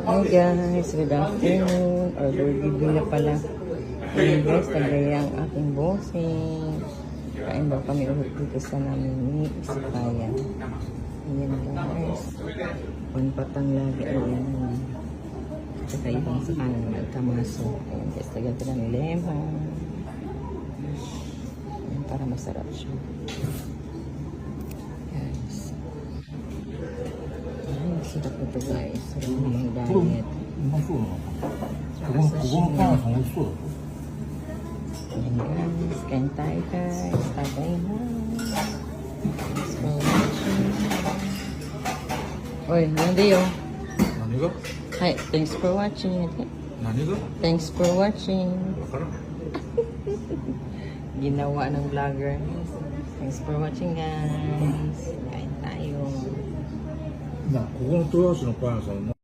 Hi guys, good afternoon. Order giving na pala. Ayan guys, tagay ang aking bossing. Kain daw kami ulit dito sa namin ni Isipaya. Ayan guys. Panpatang lagi. Ayan. Saka ibang sa kanan nagkamaso. Ayan guys, tagay ko ng lemon. Ayan, para masarap siya. Sarap ito guys. Sarap ng diet. うまそうだな。ここのパン屋さん美味しそうだぞ。 Ayan guys. Kain tayo guys. Tagay na. Thanks for watching. Oy, nandi yo. 何が Hi, thanks for watching. 何が Thanks for watching. わからん。 Ginawa ng vlogger. Thanks for watching guys. Kain tayo. まあ、ここの豊橋のパン屋さん